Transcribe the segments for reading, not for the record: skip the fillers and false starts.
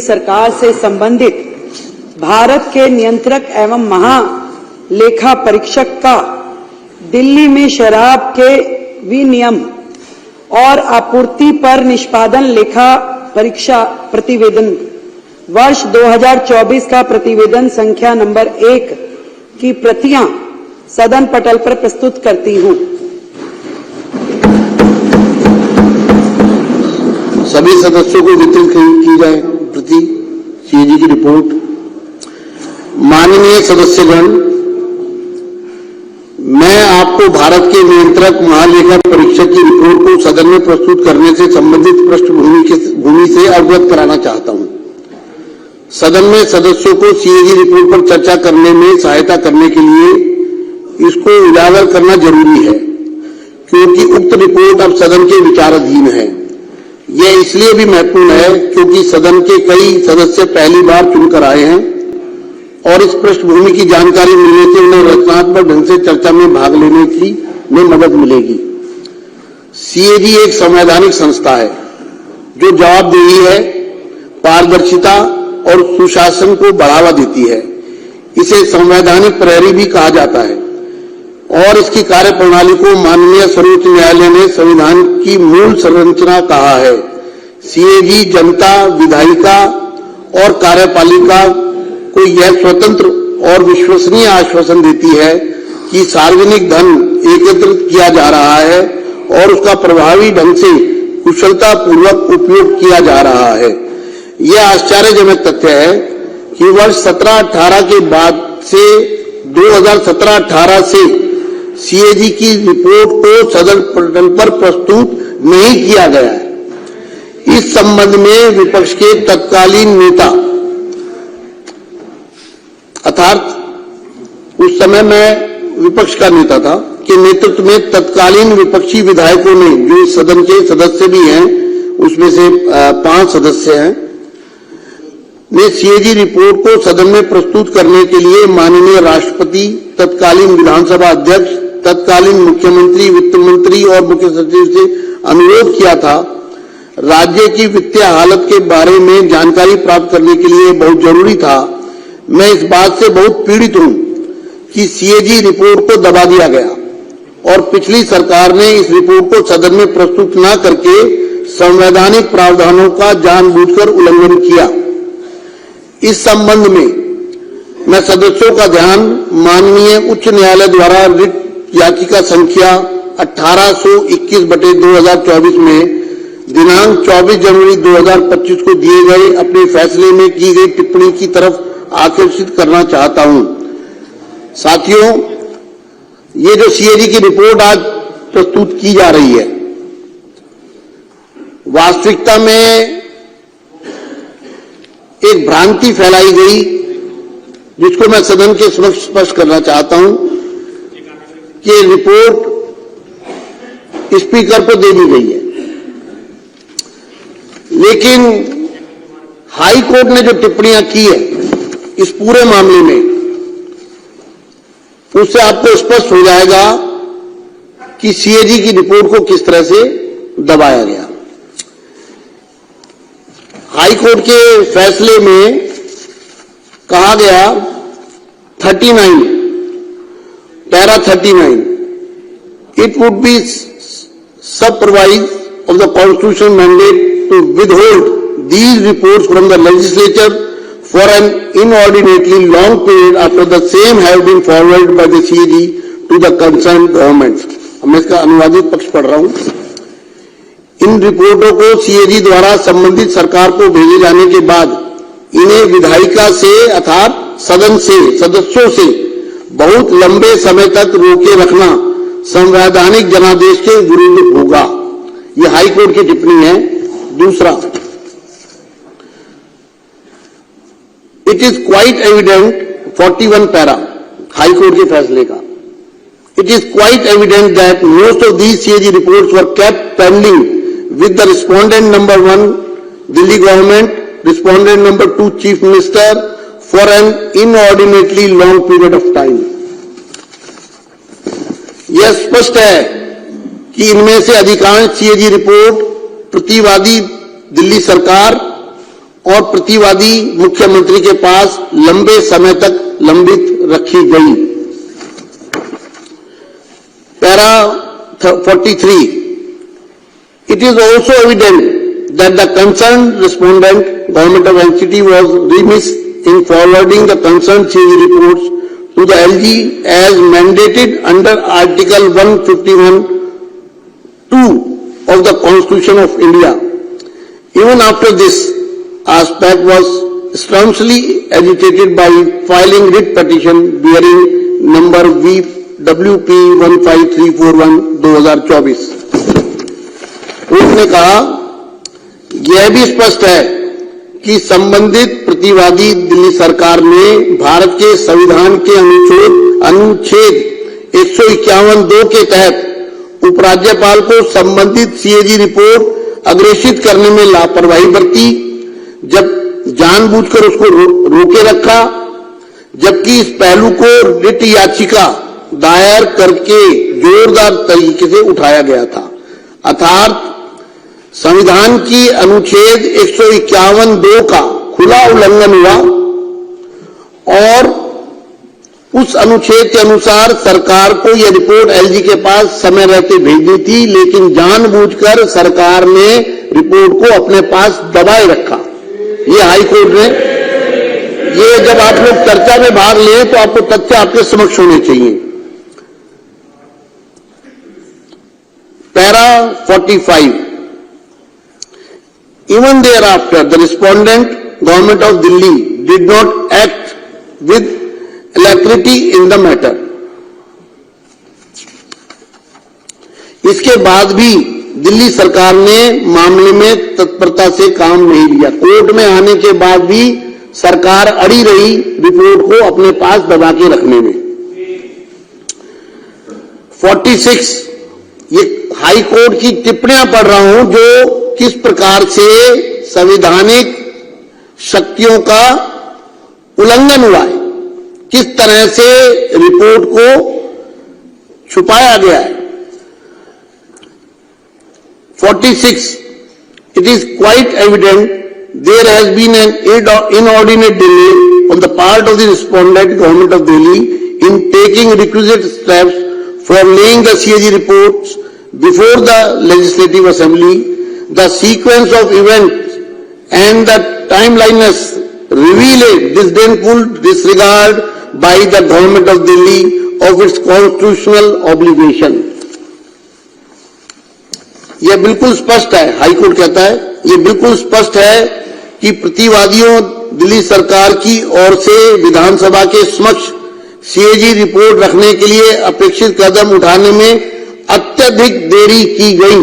दिल्ली सरकार से संबंधित भारत के नियंत्रक एवं महालेखा परीक्षक का दिल्ली में शराब के विनियम और आपूर्ति पर निष्पादन लेखा परीक्षा प्रतिवेदन वर्ष 2024 का प्रतिवेदन संख्या नंबर 1 की प्रतियां सदन पटल पर प्रस्तुत करती हूं। सभी सदस्यों को वितरित की जाए प्रति सीएजी की रिपोर्ट। माननीय सदस्यगण, मैं आपको भारत के नियंत्रक महालेखा परीक्षक की रिपोर्ट को सदन में प्रस्तुत करने से संबंधित पृष्ठभूमि से अवगत कराना चाहता हूं। सदन में सदस्यों को सीएजी रिपोर्ट पर चर्चा करने में सहायता करने के लिए इसको उजागर करना जरूरी है, क्योंकि उक्त रिपोर्ट अब सदन के विचाराधीन है। यह इसलिए भी महत्वपूर्ण है क्योंकि सदन के कई सदस्य पहली बार चुनकर आए हैं और इस पृष्ठभूमि की जानकारी मिलने से उन्हें रचनात्मक ढंग से चर्चा में भाग लेने में मदद मिलेगी। सीएजी एक संवैधानिक संस्था है जो जवाबदेही है, पारदर्शिता और सुशासन को बढ़ावा देती है। इसे संवैधानिक प्रहरी भी कहा जाता है और इसकी कार्यप्रणाली को माननीय सर्वोच्च न्यायालय ने संविधान की मूल संरचना कहा है। सीएजी जनता, विधायिका और कार्यपालिका को यह स्वतंत्र और विश्वसनीय आश्वासन देती है कि सार्वजनिक धन एकत्रित किया जा रहा है और उसका प्रभावी ढंग से कुशलतापूर्वक उपयोग किया जा रहा है। यह आश्चर्यजनक तथ्य है कि वर्ष 17-18 के बाद से 2017-18 से सीएजी की रिपोर्ट को सदन पटल पर प्रस्तुत नहीं किया गया है। इस संबंध में विपक्ष के तत्कालीन नेता, अर्थात उस समय मैं विपक्ष का नेता था, के नेतृत्व में तत्कालीन विपक्षी विधायकों ने, जो इस सदन के सदस्य भी हैं, उसमें से 5 सदस्य हैं, ने सीएजी रिपोर्ट को सदन में प्रस्तुत करने के लिए माननीय राष्ट्रपति, तत्कालीन विधानसभा अध्यक्ष, तत्कालीन मुख्यमंत्री, वित्त मंत्री और मुख्य सचिव से अनुरोध किया था। राज्य की वित्तीय हालत के बारे में जानकारी प्राप्त करने के लिए बहुत जरूरी था। मैं इस बात से बहुत पीड़ित हूं कि सीएजी रिपोर्ट को दबा दिया गया और पिछली सरकार ने इस रिपोर्ट को सदन में प्रस्तुत न करके संवैधानिक प्रावधानों का जानबूझकर उल्लंघन किया। इस संबंध में मैं सदस्यों का ध्यान माननीय उच्च न्यायालय द्वारा रिट याचिका संख्या 1821/2024 में दिनांक 24 जनवरी 2025 को दिए गए अपने फैसले में की गई टिप्पणी की तरफ आकर्षित करना चाहता हूं। साथियों, ये जो सीएजी की रिपोर्ट आज प्रस्तुत की जा रही है, वास्तविकता में एक भ्रांति फैलाई गई, जिसको मैं सदन के समक्ष स्पष्ट करना चाहता हूं कि रिपोर्ट स्पीकर को दे दी गई है, लेकिन हाई कोर्ट ने जो टिप्पणियां की है इस पूरे मामले में, उससे आपको स्पष्ट हो जाएगा कि सीएजी की रिपोर्ट को किस तरह से दबाया गया। हाई कोर्ट के फैसले में कहा गया 39, para 39, it would be sub-purvise of the constitutional mandate to withhold these reports from the legislature for an inordinately long period after the same have been forwarded by the CAG to the concerned government। मैं इसका अनुवादित पक्ष पढ़ रहा हूं। इन रिपोर्टों को CAG द्वारा संबंधित सरकार को भेजे जाने के बाद इन्हें विधायिका से अर्थात सदन से सदस्यों से बहुत लंबे समय तक रोके रखना संवैधानिक जनादेश के विरुद्ध होगा। यह हाई कोर्ट की टिप्पणी है। दूसरा, it is quite evident, 41 para high court के फैसले का, it is quite evident that most of these CAG reports were kept pending with the respondent number 1 Delhi government, respondent number 2 Chief Minister for an inordinately long period of time। यह स्पष्ट है कि इनमें से अधिकांश CAG रिपोर्ट प्रतिवादी दिल्ली सरकार और प्रतिवादी मुख्यमंत्री के पास लंबे समय तक लंबित रखी गई। Para 43, it is also evident that the concerned respondent, Government of NCT, was remiss in forwarding the concerned CAG reports to the LG as mandated under Article 151(2) of the Constitution of India. Even after this aspect was staunchly agitated by filing writ petition bearing number WP 15341/2024। Court ने कहा, यह भी स्पष्ट है कि संबंधित प्रतिवादी दिल्ली सरकार ने भारत के संविधान के अनुच्छेद 151(2) के तहत उपराज्यपाल को संबंधित सीएजी रिपोर्ट अग्रेषित करने में लापरवाही बरती, जब जानबूझकर उसको रोके रखा, जबकि इस पहलू को रिट याचिका दायर करके जोरदार तरीके से उठाया गया था। अर्थात संविधान की अनुच्छेद 151(2) का खुला उल्लंघन हुआ और उस अनुच्छेद के अनुसार सरकार को यह रिपोर्ट एलजी के पास समय रहते भेजनी थी, लेकिन जानबूझकर सरकार ने रिपोर्ट को अपने पास दबाए रखा। ये हाई कोर्ट ने, ये जब आप लोग चर्चा में भाग लें तो आपको तथ्य आपके समक्ष होने चाहिए। Para 45, even thereafter the respondent, Government of Delhi, did not act with alacrity in the matter. इसके बाद भी दिल्ली सरकार ने मामले में तत्परता से काम नहीं लिया। कोर्ट में आने के बाद भी सरकार अड़ी रही रिपोर्ट को अपने पास दबा के रखने में। 46, ये हाई कोर्ट की टिप्पणियां पढ़ रहा हूं जो किस प्रकार से संवैधानिक शक्तियों का उल्लंघन हुआ है, किस तरह से रिपोर्ट को छुपाया गया है। 46, it is quite evident there has been an inordinate delay on the part of the respondent, Government of Delhi, in taking requisite steps for laying the CAG reports before the Legislative Assembly. The sequence of events and the timeliness reveal a disdainful disregard by the Government of Delhi of its constitutional obligation. यह बिल्कुल स्पष्ट है, high court कहता है, यह बिल्कुल स्पष्ट है कि प्रतिवादियों दिल्ली सरकार की ओर से विधानसभा के समक्ष सीएजी रिपोर्ट रखने के लिए अपेक्षित कदम उठाने में अत्यधिक देरी की गई।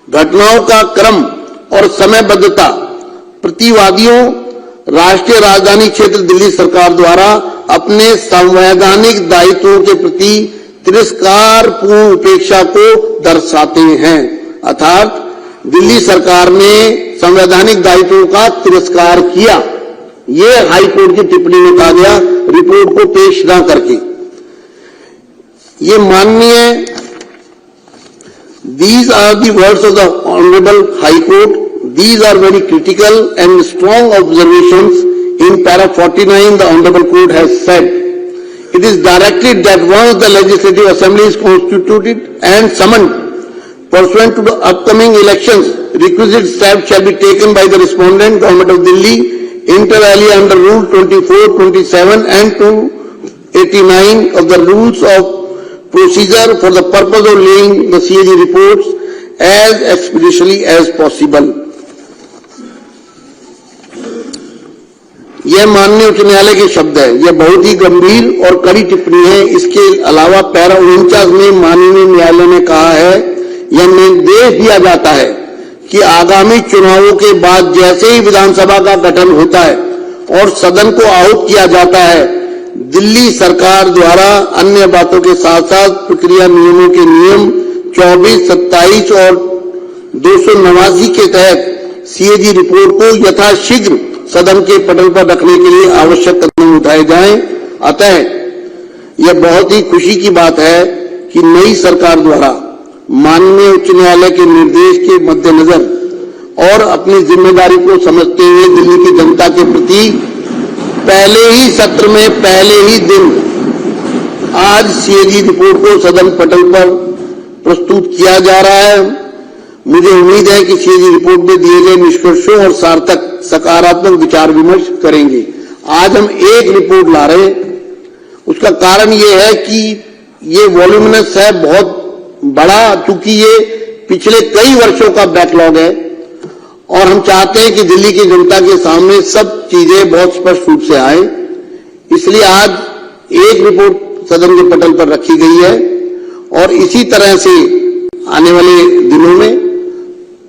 घटनाओं का क्रम और समयबद्धता प्रतिवादियों राष्ट्रीय राजधानी क्षेत्र दिल्ली सरकार द्वारा अपने संवैधानिक दायित्वों के प्रति तिरस्कारपूर्ण उपेक्षा को दर्शाते हैं। अर्थात दिल्ली सरकार ने संवैधानिक दायित्वों का तिरस्कार किया, ये हाईकोर्ट की टिप्पणी में कहा गया रिपोर्ट को पेश न करके। ये माननीय, these are the words of the Honorable High Court. These are very critical and strong observations. In para 49, the Honorable Court has said, it is directed that once the Legislative Assembly is constituted and summoned pursuant to the upcoming elections, requisite steps shall be taken by the respondent, Government of Delhi, inter alia under Rule 24, 27 and 289 of the Rules of Procedure for the purpose of laying the CAG reports as expeditiously as possible. यह माननीय उच्च न्यायालय के शब्द है, यह बहुत ही गंभीर और कड़ी टिप्पणी है। इसके अलावा पैरा 49 में माननीय न्यायालय ने कहा है, यह निर्देश दिया जाता है कि आगामी चुनावों के बाद जैसे ही विधानसभा का गठन होता है और सदन को आहूत किया जाता है, दिल्ली सरकार द्वारा अन्य बातों के साथ साथ प्रक्रिया नियमों के नियम 24, 27 और 289 के तहत सीएजी रिपोर्ट को यथाशीघ्र सदन के पटल पर रखने के लिए आवश्यक कदम उठाए जाएं। अतः यह बहुत ही खुशी की बात है कि नई सरकार द्वारा माननीय उच्च न्यायालय के निर्देश के मद्देनजर और अपनी जिम्मेदारी को समझते हुए दिल्ली की जनता के प्रति पहले ही सत्र में पहले ही दिन आज सीएजी रिपोर्ट को सदन पटल पर प्रस्तुत किया जा रहा है। मुझे उम्मीद है कि सीएजी रिपोर्ट में दिए गए निष्कर्षों और सार्थक सकारात्मक विचार विमर्श करेंगे। आज हम एक रिपोर्ट ला रहे हैं, उसका कारण ये है कि ये वॉल्यूमिनस है, बहुत बड़ा, चूंकि ये पिछले कई वर्षों का बैकलॉग है और हम चाहते हैं कि दिल्ली की जनता के सामने सब चीजें बहुत स्पष्ट रूप से आए। इसलिए आज एक रिपोर्ट सदन के पटल पर रखी गई है और इसी तरह से आने वाले दिनों में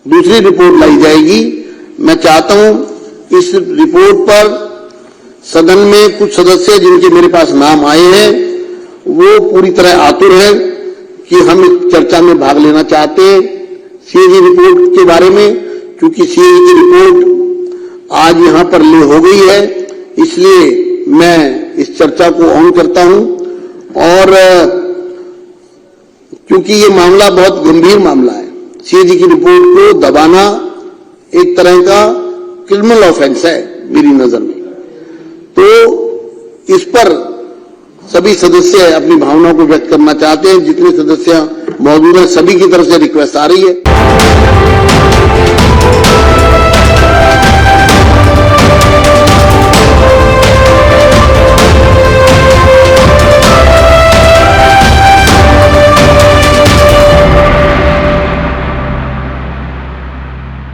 दूसरी रिपोर्ट लाई जाएगी। मैं चाहता हूं इस रिपोर्ट पर सदन में कुछ सदस्य जिनके मेरे पास नाम आए हैं वो पूरी तरह आतुर है कि हम इस चर्चा में भाग लेना चाहते हैं सीएजी रिपोर्ट के बारे में, क्योंकि सीएजी की रिपोर्ट आज यहां पर ले हो गई है। इसलिए मैं इस चर्चा को ऑन करता हूं और क्योंकि ये मामला बहुत गंभीर मामला है, सीएजी की रिपोर्ट को दबाना एक तरह का क्रिमिनल ऑफेंस है मेरी नजर में। तो इस पर सभी सदस्य अपनी भावनाओं को व्यक्त करना चाहते हैं। जितने सदस्य मौजूद हैं सभी की तरफ से रिक्वेस्ट आ रही है।